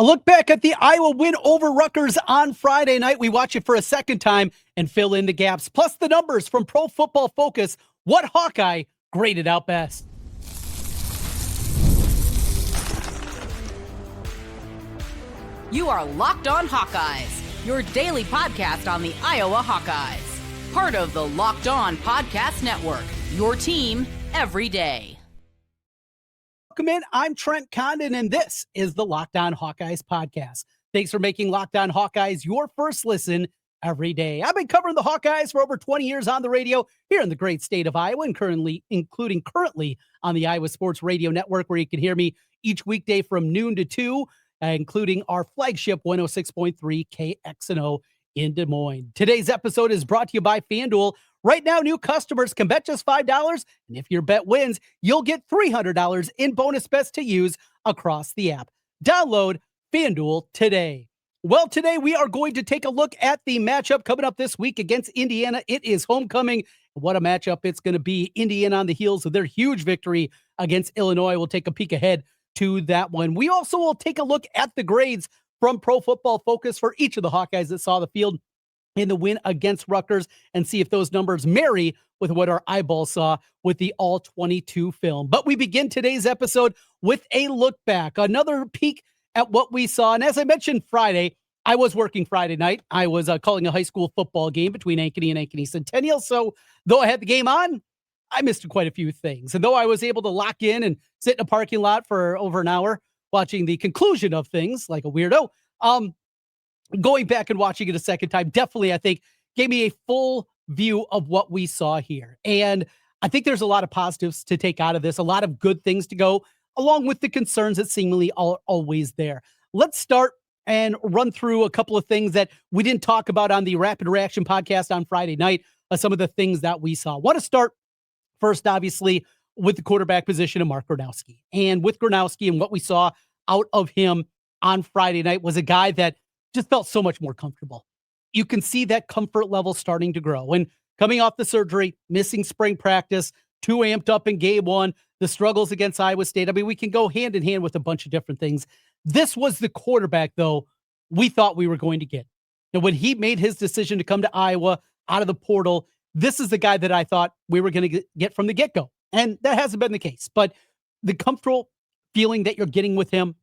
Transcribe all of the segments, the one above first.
A look back at the Iowa win over Rutgers on Friday night. We watch it for a second time and fill in the gaps. Plus the numbers from Pro Football Focus. What Hawkeye graded out best? You are Locked On Hawkeyes, your daily podcast on the Iowa Hawkeyes. Part of the Locked On Podcast Network, your team every day. Welcome in. I'm Trent Condon, and this is the Locked On Hawkeyes podcast. Thanks for making Locked On Hawkeyes your first listen every day. I've been covering the Hawkeyes for over 20 years on the radio here in the great state of Iowa, and including currently on the Iowa Sports Radio Network, where you can hear me each weekday from noon to 2, including our flagship 106.3 KXNO in Des Moines. Today's episode is brought to you by FanDuel. Right now, new customers can bet just $5, and if your bet wins, you'll get $300 in bonus bets to use across the app. Download FanDuel today. Well, today we are going to take a look at the matchup coming up this week against Indiana. It is homecoming. What a matchup it's going to be. Indiana on the heels of their huge victory against Illinois. We'll take a peek ahead to that one. We also will take a look at the grades from Pro Football Focus for each of the Hawkeyes that saw the field in the win against Rutgers and see if those numbers marry with what our eyeballs saw with the all-22 film. But we begin today's episode with a look back, another peek at what we saw. And as I mentioned Friday, I was working Friday night. I was calling a high school football game between Ankeny and Ankeny Centennial. So though I had the game on, I missed quite a few things. And though I was able to lock in and sit in a parking lot for over an hour watching the conclusion of things like a weirdo, going back and watching it a second time definitely, I think, gave me a full view of what we saw here. And I think there's a lot of positives to take out of this, a lot of good things to go, along with the concerns that seemingly are always there. Let's start and run through a couple of things that we didn't talk about on the Rapid Reaction podcast on Friday night, some of the things that we saw. I want to start first, obviously, with the quarterback position of Mark Gronowski. And with Gronowski and what we saw out of him on Friday night was a guy that just felt so much more comfortable. You can see that comfort level starting to grow. And coming off the surgery, missing spring practice, too amped up in game one, the struggles against Iowa State. I mean, we can go hand in hand with a bunch of different things. This was the quarterback, though, we thought we were going to get. And when he made his decision to come to Iowa out of the portal, this is the guy that I thought we were going to get from the get-go. And that hasn't been the case. But the comfortable feeling that you're getting with him,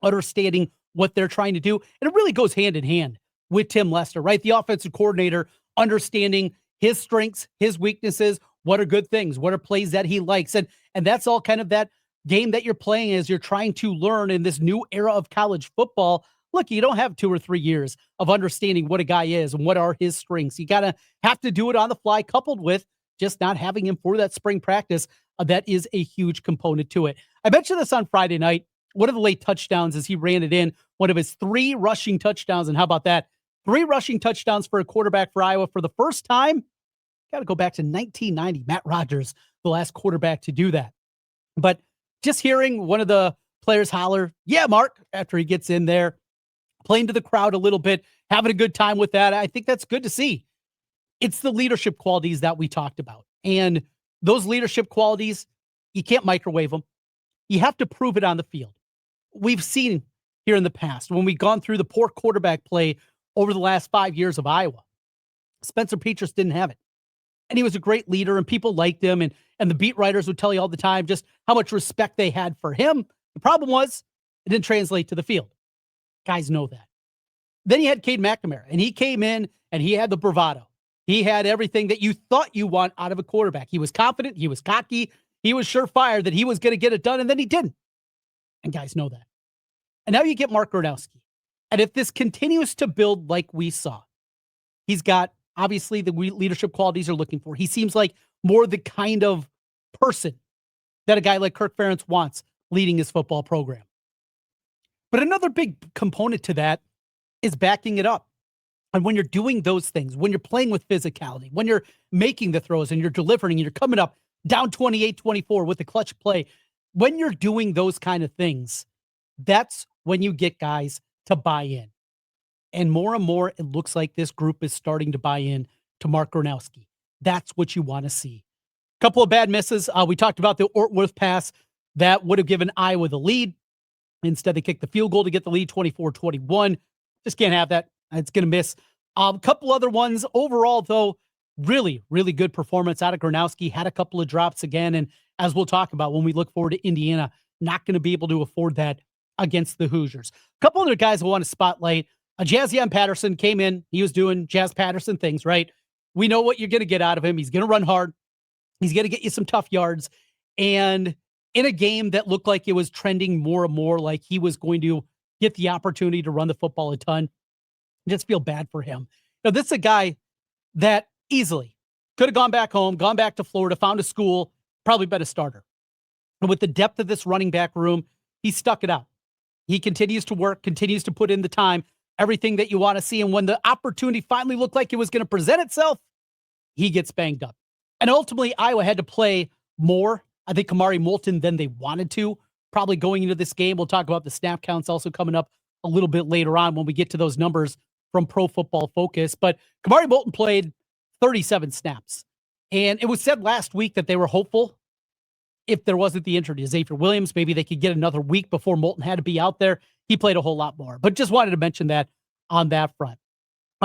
understanding what they're trying to do, and it really goes hand in hand with Tim Lester, right? The offensive coordinator, understanding his strengths, his weaknesses, what are good things, what are plays that he likes. And that's all kind of that game that you're playing as you're trying to learn in this new era of college football. Look, you don't have 2 or 3 years of understanding what a guy is and what are his strengths. You have to do it on the fly, coupled with just not having him for that spring practice. That is a huge component to it. I mentioned this on Friday night. One of the late touchdowns as he ran it in, one of his 3 rushing touchdowns. And how about that? 3 rushing touchdowns for a quarterback for Iowa for the first time. Got to go back to 1990. Matt Rogers, the last quarterback to do that. But just hearing one of the players holler, "Yeah, Mark," after he gets in there, playing to the crowd a little bit, having a good time with that. I think that's good to see. It's the leadership qualities that we talked about. And those leadership qualities, you can't microwave them. You have to prove it on the field. We've seen here in the past when we've gone through the poor quarterback play over the last 5 years of Iowa. Spencer Petras didn't have it. And he was a great leader and people liked him. And the beat writers would tell you all the time just how much respect they had for him. The problem was it didn't translate to the field. Guys know that. Then you had Cade McNamara, and he came in and he had the bravado. He had everything that you thought you want out of a quarterback. He was confident. He was cocky. He was surefire that he was going to get it done, and then he didn't. And guys know that. And now you get Mark Gronowski. And if this continues to build like we saw, he's got obviously the leadership qualities are looking for. He seems like more the kind of person that a guy like Kirk Ferentz wants leading his football program. But another big component to that is backing it up. And when you're doing those things, when you're playing with physicality, when you're making the throws and you're delivering and you're coming up down 28-24 with the clutch play, when you're doing those kind of things, that's when you get guys to buy in. And more, it looks like this group is starting to buy in to Mark Gronowski. That's what you want to see. A couple of bad misses. We talked about the Ortworth pass that would have given Iowa the lead. Instead, they kicked the field goal to get the lead 24-21. Just can't have that. It's going to miss. A couple other ones. Overall, though, really, really good performance out of Gronowski. Had a couple of drops again. And as we'll talk about when we look forward to Indiana, not going to be able to afford that against the Hoosiers. A couple other guys I want to spotlight. Jazzy on Patterson came in. He was doing Jazz Patterson things, right? We know what you're going to get out of him. He's going to run hard. He's going to get you some tough yards. And in a game that looked like it was trending more and more like he was going to get the opportunity to run the football a ton, I just feel bad for him. Now, this is a guy that easily could have gone back home, gone back to Florida, found a school, probably been a starter. And with the depth of this running back room, he stuck it out. He continues to work, continues to put in the time, everything that you want to see. And when the opportunity finally looked like it was going to present itself, he gets banged up. And ultimately, Iowa had to play more, I think, Kamari Moulton than they wanted to, probably going into this game. We'll talk about the snap counts also coming up a little bit later on when we get to those numbers from Pro Football Focus. But Kamari Moulton played 37 snaps. And it was said last week that they were hopeful if there wasn't the injury to Xavier Williams, maybe they could get another week before Moulton had to be out there. He played a whole lot more, but just wanted to mention that on that front.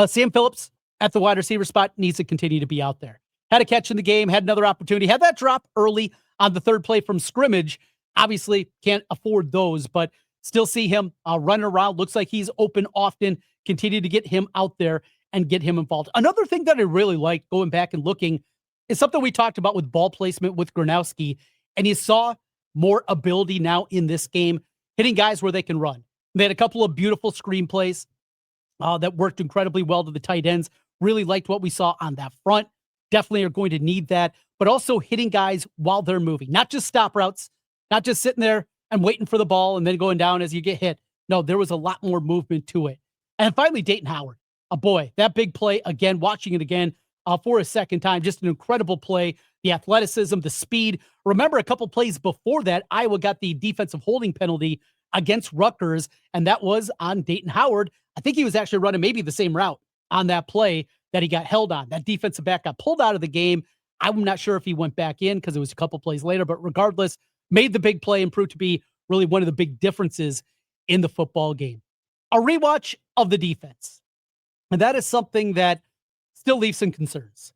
Sam Phillips at the wide receiver spot needs to continue to be out there. Had a catch in the game, had another opportunity, had that drop early on the third play from scrimmage. Obviously can't afford those, but still see him running around. Looks like he's open often. Continue to get him out there and get him involved. Another thing that I really liked going back and looking is something we talked about with ball placement with Gronowski. And you saw more ability now in this game, hitting guys where they can run. They had a couple of beautiful screenplays that worked incredibly well to the tight ends. Really liked what we saw on that front. Definitely are going to need that, but also hitting guys while they're moving, not just stop routes, not just sitting there and waiting for the ball and then going down as you get hit. No, there was a lot more movement to it. And finally, Dayton Howard. Boy, that big play again, watching it again for a second time, just an incredible play. The athleticism, the speed. Remember a couple plays before that, Iowa got the defensive holding penalty against Rutgers, and that was on Dayton Howard. I think he was actually running maybe the same route on that play that he got held on. That defensive back got pulled out of the game. I'm not sure if he went back in because it was a couple plays later, but regardless, made the big play and proved to be really one of the big differences in the football game. A rewatch of the defense. And that is something that still leaves some concerns.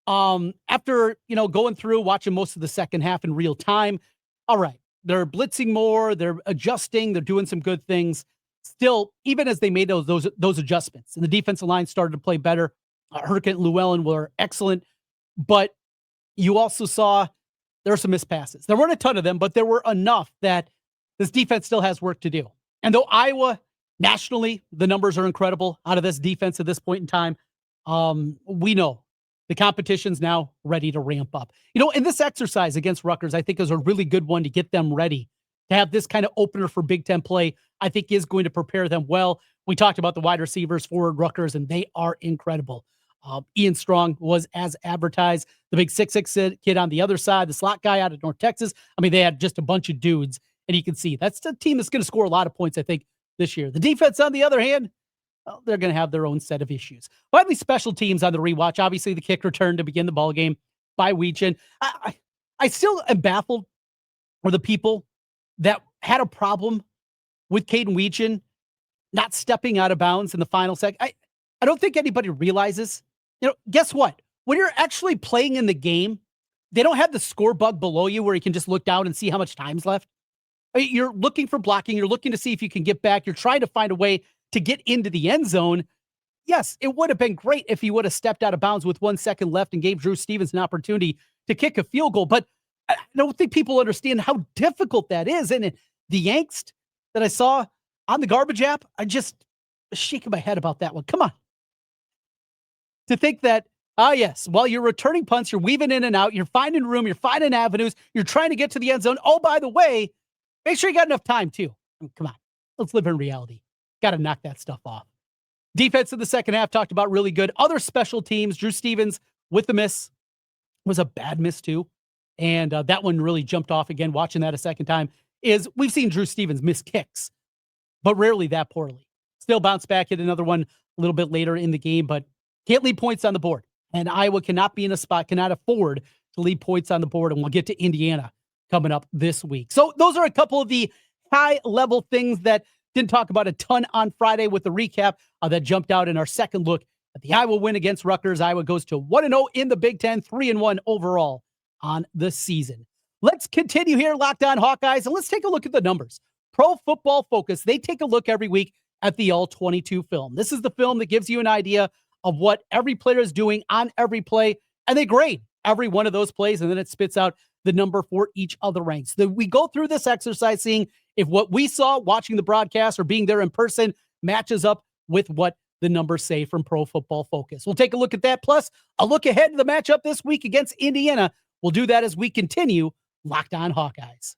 After, going through, watching most of the second half in real time, all right, they're blitzing more, they're adjusting, they're doing some good things. Still, even as they made those adjustments and the defensive line started to play better, Herkett and Llewellyn were excellent, but you also saw there were some missed passes. There weren't a ton of them, but there were enough that this defense still has work to do. And though Iowa, nationally, the numbers are incredible out of this defense at this point in time, we know the competition's now ready to ramp up. And this exercise against Rutgers, I think, is a really good one to get them ready to have this kind of opener for Big Ten play. I think is going to prepare them well. We talked about the wide receivers for Rutgers, and they are incredible. Ian Strong was as advertised. The big 6'6" kid on the other side, the slot guy out of North Texas. I mean, they had just a bunch of dudes, and you can see that's the team that's going to score a lot of points, I think, this year. The defense, on the other hand, well, they're going to have their own set of issues. Finally, special teams on the rewatch. Obviously, the kick return to begin the ball game by Weechin. I still am baffled for the people that had a problem with Caden Weechin not stepping out of bounds in the final second. I don't think anybody realizes, guess what? When you're actually playing in the game, they don't have the score bug below you where you can just look down and see how much time's left. You're looking for blocking. You're looking to see if you can get back. You're trying to find a way to get into the end zone. Yes, it would have been great if he would have stepped out of bounds with 1 second left and gave Drew Stevens an opportunity to kick a field goal. But I don't think people understand how difficult that is. And the angst that I saw on the garbage app, I just shaking my head about that one. Come on. To think that, yes, while you're returning punts, you're weaving in and out, you're finding room, you're finding avenues, you're trying to get to the end zone. Oh, by the way, make sure you got enough time too. Come on, let's live in reality. Got to knock that stuff off. Defense in the second half talked about really good. Other special teams, Drew Stevens with the miss was a bad miss too. And that one really jumped off again, watching that a second time, is we've seen Drew Stevens miss kicks, but rarely that poorly. Still bounced back, hit another one a little bit later in the game, but can't leave points on the board. And Iowa cannot be in a spot, cannot afford to leave points on the board. And we'll get to Indiana coming up this week. So those are a couple of the high-level things that didn't talk about a ton on Friday with the recap that jumped out in our second look at the Iowa win against Rutgers. Iowa goes to 1-0 in the Big Ten, 3-1 overall on the season. Let's continue here, Locked On Hawkeyes, and let's take a look at the numbers. Pro Football Focus, they take a look every week at the All-22 film. This is the film that gives you an idea of what every player is doing on every play, and they grade every one of those plays, and then it spits out the number for each of the ranks. We go through this exercise seeing if what we saw watching the broadcast or being there in person matches up with what the numbers say from Pro Football Focus. We'll take a look at that, plus a look ahead to the matchup this week against Indiana. We'll do that as we continue Locked On Hawkeyes.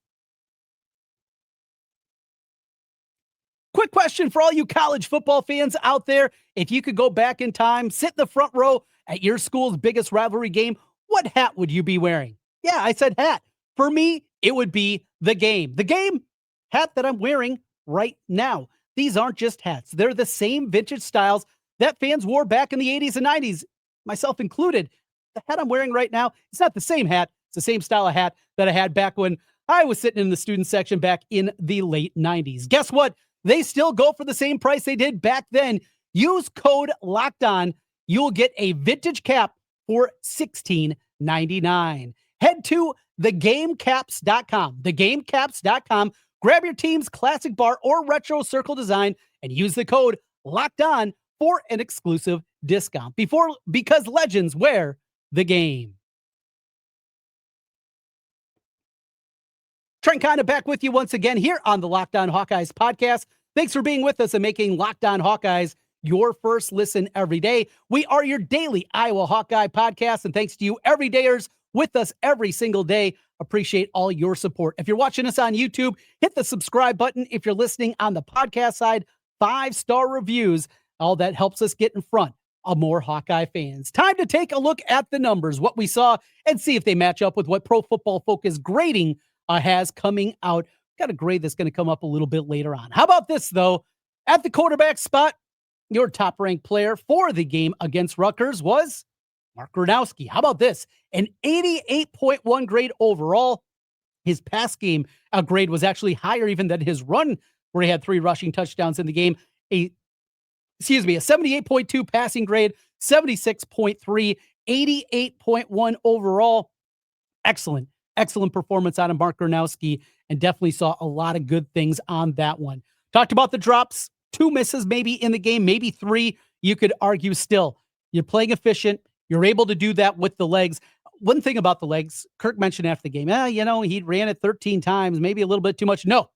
Quick question for all you college football fans out there. If you could go back in time, sit in the front row at your school's biggest rivalry game, what hat would you be wearing? Yeah, I said hat. For me, it would be the game. The game hat that I'm wearing right now. These aren't just hats. They're the same vintage styles that fans wore back in the 80s and 90s, myself included. The hat I'm wearing right now, it's not the same hat. It's the same style of hat that I had back when I was sitting in the student section back in the late 90s. Guess what? They still go for the same price they did back then. Use code LOCKEDON. You'll get a vintage cap for $16.99. Head to thegamecaps.com. Thegamecaps.com. Grab your team's classic bar or retro circle design and use the code LOCKEDON for an exclusive discount. Because legends wear the game. Trent Condon back with you once again here on the Locked On Hawkeyes podcast. Thanks for being with us and making Locked On Hawkeyes your first listen every day. We are your daily Iowa Hawkeye podcast, and thanks to you everydayers with us every single day. Appreciate all your support. If you're watching us on YouTube, hit the subscribe button. If you're listening on the podcast side, 5-star reviews. All that helps us get in front of more Hawkeye fans. Time to take a look at the numbers, what we saw, and see if they match up with what Pro Football Focus grading has coming out. Got a grade that's going to come up a little bit later on. How about this, though? At the quarterback spot, your top-ranked player for the game against Rutgers was Mark Gronowski. How about this? An 88.1 grade overall. His pass game grade was actually higher even than his run, where he had 3 rushing touchdowns in the game. A 78.2 passing grade, 76.3, 88.1 overall. Excellent performance out of Mark Gronowski, and definitely saw a lot of good things on that one. Talked about the drops, 2 misses maybe in the game, maybe 3. You could argue still. You're playing efficient. You're able to do that with the legs. One thing about the legs, Kirk mentioned after the game, he ran it 13 times, maybe a little bit too much. No.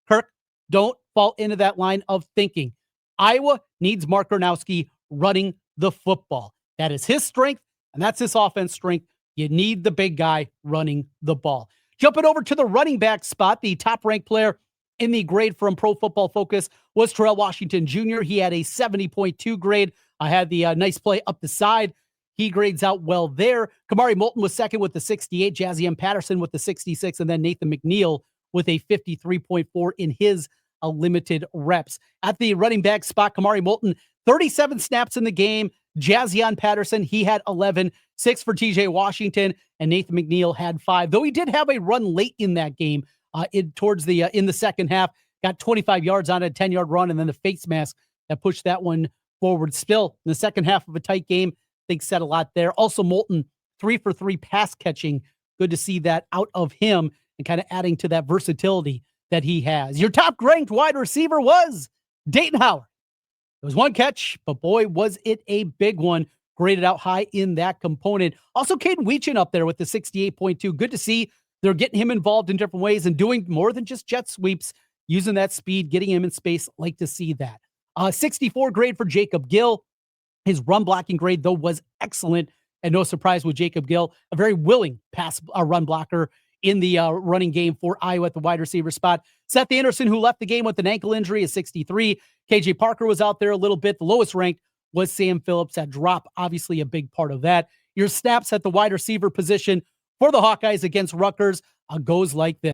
Kirk, don't fall into that line of thinking. Iowa needs Mark Gronowski running the football. That is his strength, and that's his offense strength. You need the big guy running the ball. Jumping over to the running back spot, the top-ranked player in the grade from Pro Football Focus was Terrell Washington Jr. He had a 70.2 grade. I had the nice play up the side. He grades out well there. Kamari Moulton was second with the 68. Jazzy and Patterson with the 66. And then Nathan McNeil with a 53.4 in his limited reps. At the running back spot, Kamari Moulton, 37 snaps in the game. Jazzy on Patterson, he had 11. 6 for TJ Washington, and Nathan McNeil had 5. Though he did have a run late in that game, in the second half, got 25 yards on a 10-yard run, and then the face mask that pushed that one forward. Still, in the second half of a tight game, I think said a lot there. Also, Moulton, 3 for 3 pass catching. Good to see that out of him and kind of adding to that versatility that he has. Your top-ranked wide receiver was Dayton Howard. It was 1 catch, but boy, was it a big one. Graded out high in that component. Also, Caden Weechin up there with the 68.2. Good to see they're getting him involved in different ways and doing more than just jet sweeps, using that speed, getting him in space. Like to see that. 64 grade for Jacob Gill. His run blocking grade, though, was excellent. And no surprise with Jacob Gill, a very willing run blocker in the running game for Iowa at the wide receiver spot. Seth Anderson, who left the game with an ankle injury, is 63. KJ Parker was out there a little bit. The lowest ranked was Sam Phillips. That drop, obviously a big part of that. Your snaps at the wide receiver position for the Hawkeyes against Rutgers goes like this.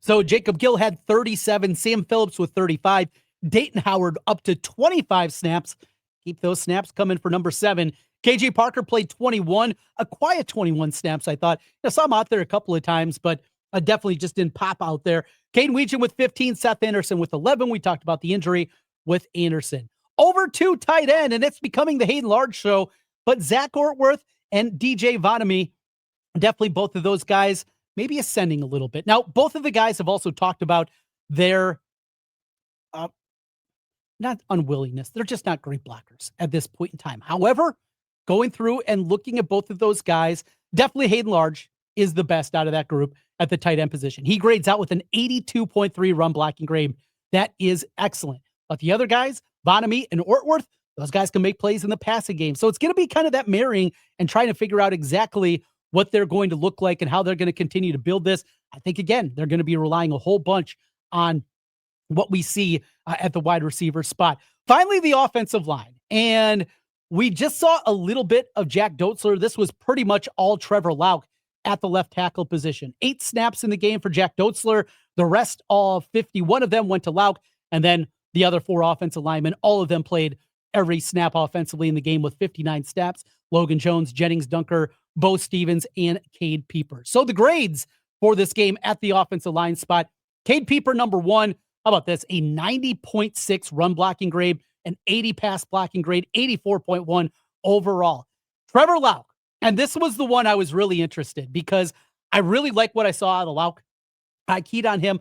So Jacob Gill had 37, Sam Phillips with 35, Dayton Howard up to 25 snaps. Keep those snaps coming for number 7. KJ Parker played 21, a quiet 21 snaps, I thought. I saw him out there a couple of times, but definitely just didn't pop out there. Caden Weegan with 15, Seth Anderson with 11. We talked about the injury with Anderson. Over to tight end, and it's becoming the Hayden Large show, but Zach Ortworth and DJ Vanami, definitely both of those guys maybe ascending a little bit. Now, both of the guys have also talked about their not unwillingness. They're just not great blockers at this point in time. However, going through and looking at both of those guys, definitely Hayden Large is the best out of that group at the tight end position. He grades out with an 82.3 run blocking grade. That is excellent. But the other guys, Vanami and Ortworth, those guys can make plays in the passing game. So it's going to be kind of that marrying and trying to figure out exactly what they're going to look like and how they're going to continue to build this. I think, again, they're going to be relying a whole bunch on what we see at the wide receiver spot. Finally, the offensive line. And we just saw a little bit of Jack Dotzler. This was pretty much all Trevor Lauk at the left tackle position. 8 snaps in the game for Jack Dotzler. The rest, all 51 of them, went to Lauk. And then the other 4 offensive linemen, all of them played every snap offensively in the game with 59 snaps. Logan Jones, Jennings Dunker, Bo Stevens, and Cade Pieper. So the grades for this game at the offensive line spot. Cade Pieper, number 1. How about this? A 90.6 run blocking grade, an 80 pass blocking grade, 84.1 overall. Trevor Lauk, and this was the one I was really interested because I really like what I saw out of Lauk. I keyed on him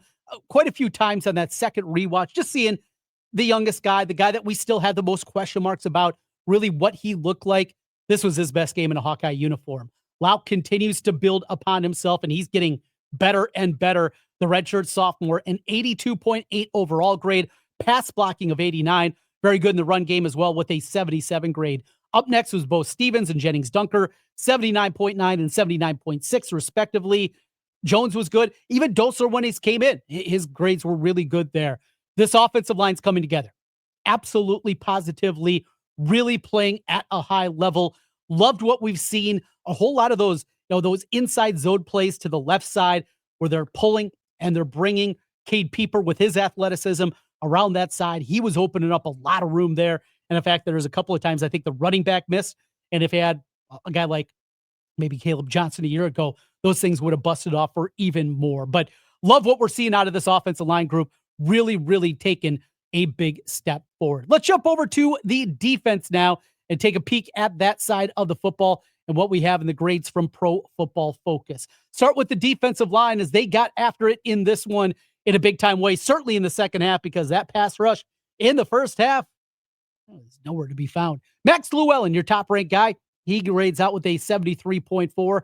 quite a few times on that second rewatch, just seeing the youngest guy, the guy that we still had the most question marks about, really what he looked like. This was his best game in a Hawkeye uniform. Lauk continues to build upon himself, and he's getting better and better. The redshirt sophomore, an 82.8 overall grade, pass blocking of 89. Very good in the run game as well with a 77 grade. Up next was Bo Stevens and Jennings Dunker, 79.9 and 79.6 respectively. Jones was good. Even Dotzler, when he came in, his grades were really good there. This offensive line's coming together. Absolutely, positively, really playing at a high level. Loved what we've seen. A whole lot of those, those inside zone plays to the left side where they're pulling and they're bringing Cade Pieper with his athleticism around that side. He was opening up a lot of room there. And in fact, there's a couple of times I think the running back missed. And if he had a guy like maybe Caleb Johnson a year ago, those things would have busted off for even more. But love what we're seeing out of this offensive line group. Really, really taking a big step forward. Let's jump over to the defense now and take a peek at that side of the football and what we have in the grades from Pro Football Focus. Start with the defensive line as they got after it in this one in a big-time way, certainly in the second half, because that pass rush in the first half is nowhere to be found. Max Llewellyn, your top-ranked guy, he grades out with a 73.4.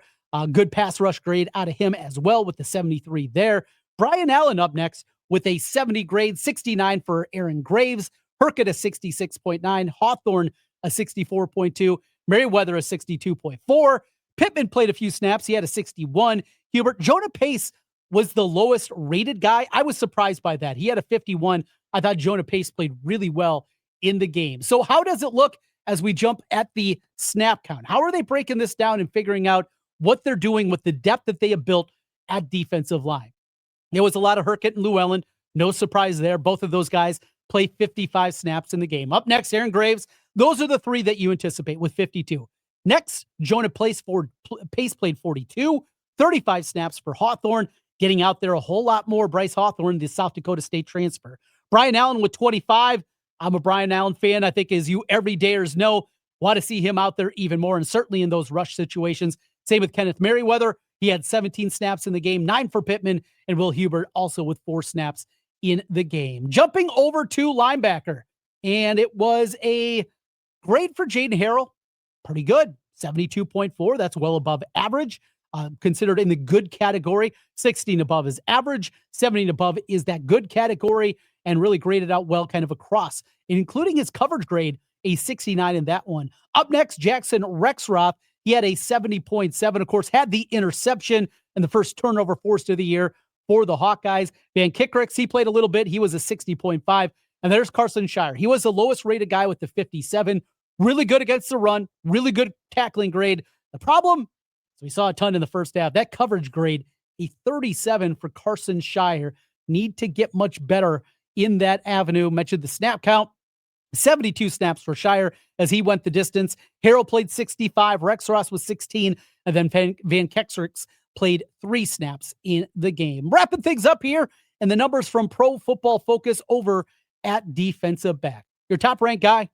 Good pass rush grade out of him as well with the 73 there. Brian Allen up next with a 70 grade, 69 for Aaron Graves. Herkett a 66.9. Hawthorne a 64.2. Merriweather a 62.4. Pittman played a few snaps. He had a 61. Hubert, Jonah Pace was the lowest rated guy. I was surprised by that. He had a 51. I thought Jonah Pace played really well in the game. So how does it look as we jump at the snap count? How are they breaking this down and figuring out what they're doing with the depth that they have built at defensive line? There was a lot of Herkett and Llewellyn. No surprise there. Both of those guys play 55 snaps in the game. Up next, Aaron Graves. Those are the 3 that you anticipate with 52. Next, Jonah Pace played 42, 35 snaps for Hawthorne, getting out there a whole lot more. Bryce Hawthorne, the South Dakota State transfer. Brian Allen with 25. I'm a Brian Allen fan. I think, as you everydayers know, want to see him out there even more, and certainly in those rush situations. Same with Kenneth Merriweather. He had 17 snaps in the game, 9 for Pittman, and Will Hubert also with 4 snaps in the game. Jumping over to linebacker, and it was a grade for Jaden Harrell. Pretty good, 72.4. That's well above average, considered in the good category. 16 above is average, 17 above is that good category, and really graded out well kind of across, including his coverage grade, a 69 in that one. Up next, Jackson Rexroth. He had a 70.7, of course, had the interception and the first turnover forced of the year for the Hawkeyes. Van Kickricks, he played a little bit. He was a 60.5. And there's Carson Shire. He was the lowest rated guy with the 57. Really good against the run. Really good tackling grade. The problem, as we saw a ton in the first half, that coverage grade, a 37 for Carson Shire. Need to get much better in that avenue. Mentioned the snap count. 72 snaps for Shire as he went the distance. Harrell played 65. Rex Ross was 16. And then Van Kexrix played 3 snaps in the game. Wrapping things up here, and the numbers from Pro Football Focus over at defensive back. Your top-ranked guy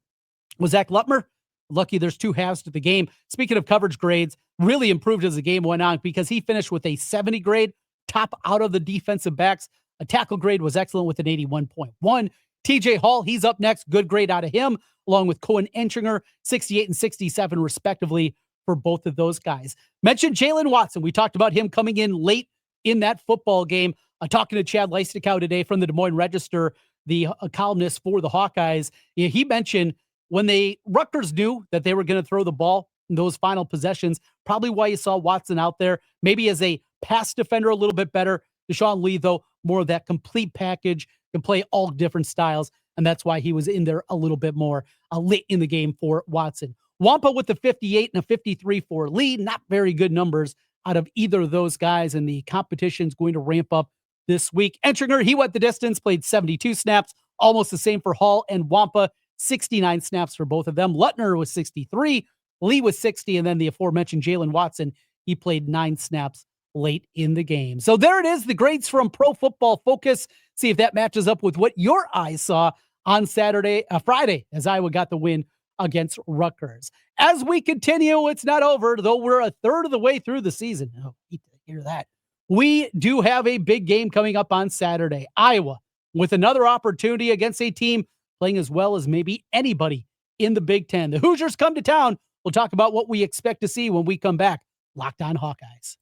was Zach Lutmer. Lucky there's 2 halves to the game. Speaking of coverage grades, really improved as the game went on because he finished with a 70 grade, top out of the defensive backs. A tackle grade was excellent with an 81.1. TJ Hall, he's up next. Good grade out of him, along with Cohen Entringer, 68 and 67 respectively for both of those guys. Mentioned Jalen Watson. We talked about him coming in late in that football game. Talking to Chad Leistikow today from the Des Moines Register, the columnist for the Hawkeyes. He mentioned when Rutgers knew that they were going to throw the ball in those final possessions, probably why you saw Watson out there, maybe as a pass defender a little bit better. Deshaun Lee, though, more of that complete package, can play all different styles, and that's why he was in there a little bit more late in the game for Watson. Wampa with the 58 and a 53 for Lee. Not very good numbers out of either of those guys, and the competition's going to ramp up this week. Entringer, he went the distance, played 72 snaps, almost the same for Hall and Wampa, 69 snaps for both of them. Lutner was 63, Lee was 60, and then the aforementioned Jalen Watson, he played 9 snaps late in the game. So there it is, the grades from Pro Football Focus. See if that matches up with what your eyes saw on Friday, as Iowa got the win against Rutgers. As we continue, it's not over, though we're a third of the way through the season. Oh, hate to hear that. We do have a big game coming up on Saturday. Iowa with another opportunity against a team playing as well as maybe anybody in the Big Ten. The Hoosiers come to town. We'll talk about what we expect to see when we come back. Locked On Hawkeyes.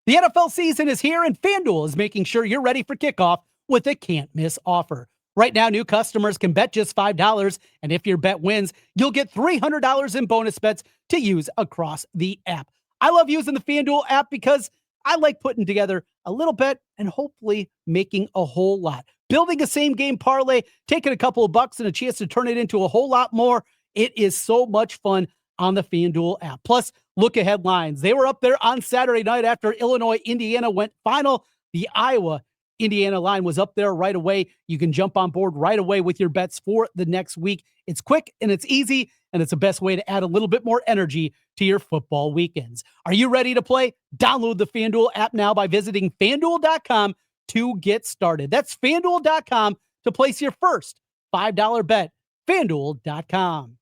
The NFL season is here, and FanDuel is making sure you're ready for kickoff with a can't-miss offer. Right now, new customers can bet just $5, and if your bet wins, you'll get $300 in bonus bets to use across the app. I love using the FanDuel app because I like putting together a little bet and hopefully making a whole lot. Building a same-game parlay, taking a couple of bucks and a chance to turn it into a whole lot more. It is so much fun on the FanDuel app. Plus, look-ahead lines. They were up there on Saturday night after Illinois-Indiana went final. The Iowa-Indiana line was up there right away. You can jump on board right away with your bets for the next week. It's quick and it's easy, and it's the best way to add a little bit more energy to your football weekends. Are you ready to play? Download the FanDuel app now by visiting FanDuel.com to get started. That's FanDuel.com to place your first $5 bet. FanDuel.com.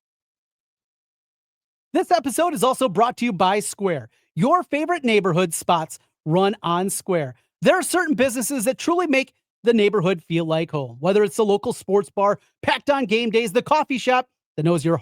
This episode is also brought to you by Square. Your favorite neighborhood spots run on Square. There are certain businesses that truly make the neighborhood feel like home. Whether it's the local sports bar, packed on game days, the coffee shop that knows your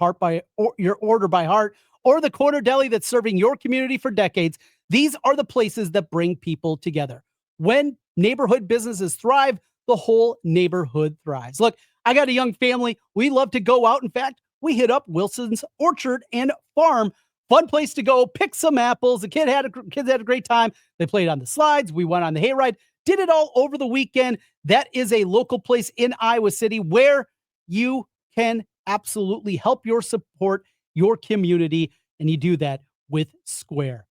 your order by heart, or the corner deli that's serving your community for decades, these are the places that bring people together. When neighborhood businesses thrive, the whole neighborhood thrives. Look, I got a young family. We love to go out. In fact, we hit up Wilson's Orchard and Farm. Fun place to go, pick some apples. The kids had a great time. They played on the slides. We went on the hayride. Did it all over the weekend. That is a local place in Iowa City where you can absolutely help support your community, and you do that with Square.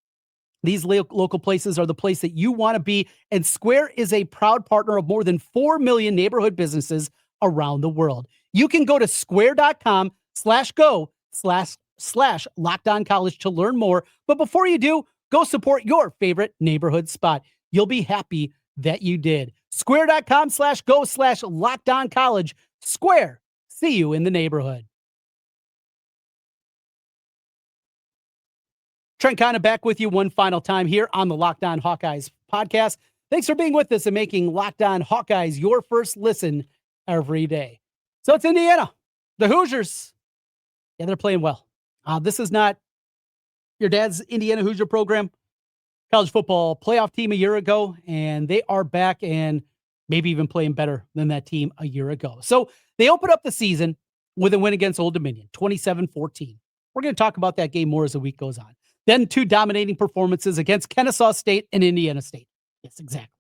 These local places are the place that you want to be, and Square is a proud partner of more than 4 million neighborhood businesses around the world. You can go to square.com/go/LockedOnCollege to learn more. But before you do, go support your favorite neighborhood spot. You'll be happy that you did. Square.com/go/LockedOnCollege. Square. See you in the neighborhood. Trent Condon back with you one final time here on the Locked On Hawkeyes podcast. Thanks for being with us and making Locked On Hawkeyes your first listen every day. So it's Indiana. The Hoosiers. Yeah, they're playing well. This is not your dad's Indiana Hoosier program. College football playoff team a year ago, and they are back and maybe even playing better than that team a year ago. So they open up the season with a win against Old Dominion, 27-14. We're going to talk about that game more as the week goes on. Then 2 dominating performances against Kennesaw State and Indiana State. Yes, exactly.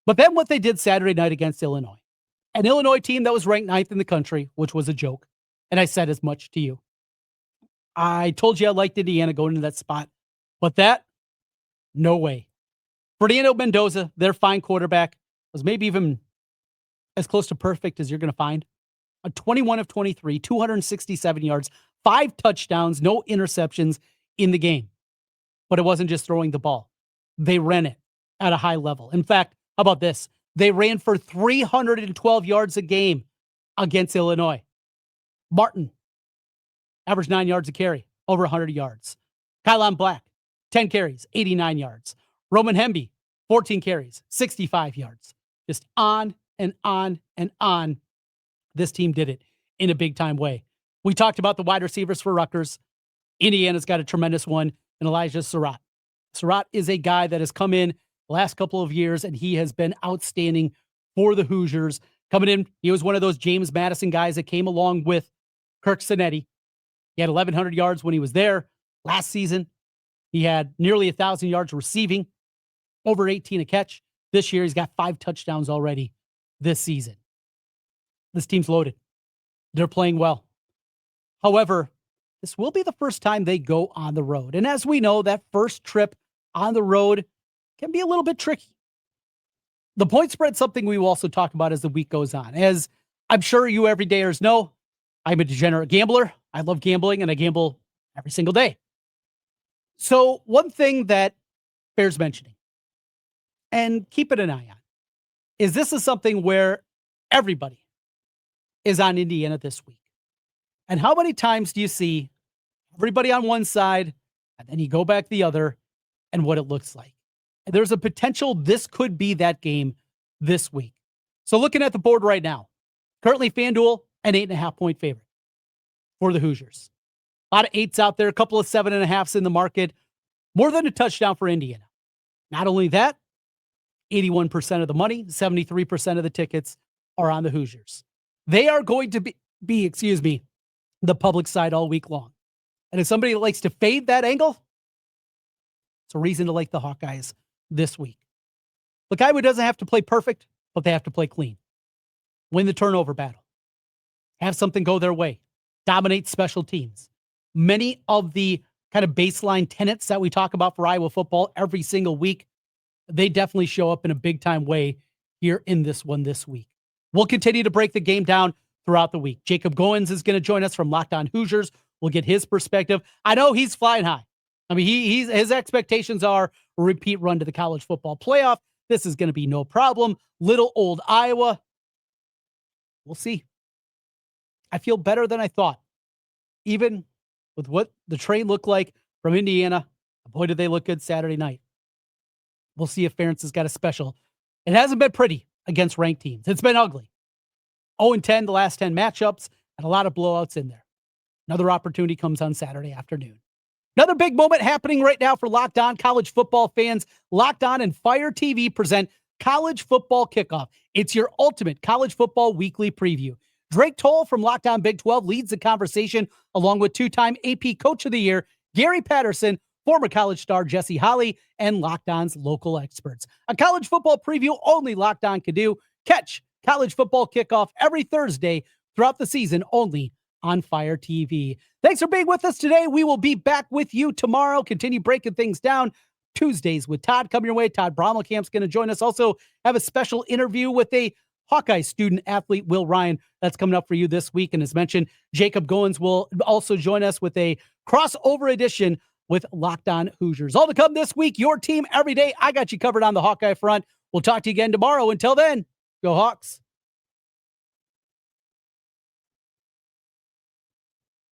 But then what they did Saturday night against Illinois, an Illinois team that was ranked 9th in the country, which was a joke. And I said as much to you. I told you I liked Indiana going into that spot, but no way. Ferdinando Mendoza, their fine quarterback, was maybe even as close to perfect as you're going to find. A 21 of 23, 267 yards, 5 touchdowns, no interceptions. in the game. But it wasn't just throwing the ball. They ran it at a high level. In fact, how about this? They ran for 312 yards a game against Illinois. Martin, averaged 9 yards a carry, over 100 yards. Kylon Black, 10 carries, 89 yards. Roman Hemby, 14 carries, 65 yards. Just on and on and on. This team did it in a big-time way. We talked about the wide receivers for Rutgers. Indiana's got a tremendous one, and Elijah Surratt. Surratt is a guy that has come in the last couple of years, and he has been outstanding for the Hoosiers. Coming in, he was one of those James Madison guys that came along with Kirk Cinetti. He had 1,100 yards when he was there last season. He had nearly 1,000 yards receiving, over 18 a catch. This year, he's got 5 touchdowns already this season. This team's loaded. They're playing well. However, this will be the first time they go on the road. And as we know, that first trip on the road can be a little bit tricky. The point spread's something we will also talk about as the week goes on. As I'm sure you everydayers know, I'm a degenerate gambler. I love gambling, and I gamble every single day. So one thing that bears mentioning, and keeping an eye on, is this is something where everybody is on Indiana this week. And how many times do you see everybody on one side, and then you go back the other, and what it looks like? And there's a potential this could be that game this week. So looking at the board right now, currently FanDuel, an 8.5-point favorite for the Hoosiers. A lot of 8s out there, a couple of 7.5s in the market, more than a touchdown for Indiana. Not only that, 81% of the money, 73% of the tickets are on the Hoosiers. They are going to be the public side all week long. And if somebody likes to fade that angle, it's a reason to like the Hawkeyes this week. Look, Iowa doesn't have to play perfect, but they have to play clean. Win the turnover battle. Have something go their way. Dominate special teams. Many of the kind of baseline tenets that we talk about for Iowa football every single week, they definitely show up in a big-time way here in this one this week. We'll continue to break the game down throughout the week. Jacob Goins is going to join us from Locked On Hoosiers. We'll get his perspective. I know he's flying high. I mean, his expectations are a repeat run to the college football playoff. This is going to be no problem. Little old Iowa. We'll see. I feel better than I thought. Even with what the train looked like from Indiana, boy, did they look good Saturday night. We'll see if Ferentz has got a special. It hasn't been pretty against ranked teams. It's been ugly. 0-10 the last 10 matchups, and a lot of blowouts in there. Another opportunity comes on Saturday afternoon. Another big moment happening right now for Locked On college football fans. Locked On and Fire TV present College Football Kickoff. It's your ultimate college football weekly preview. Drake Toll from Locked On Big 12 leads the conversation, along with two-time AP Coach of the Year, Gary Patterson, former college star Jesse Holley, and Locked On's local experts. A college football preview only Locked On can do. Catch College Football Kickoff every Thursday throughout the season, only on Fire TV. Thanks for being with us today. We will be back with you tomorrow. Continue breaking things down. Tuesdays with Todd coming your way. Todd Brommelkamp's going to join us. Also have a special interview with a Hawkeye student athlete, Will Ryan. That's coming up for you this week. And as mentioned, Jacob Goins will also join us with a crossover edition with Locked On Hoosiers. All to come this week. Your team every day. I got you covered on the Hawkeye front. We'll talk to you again tomorrow. Until then, go Hawks.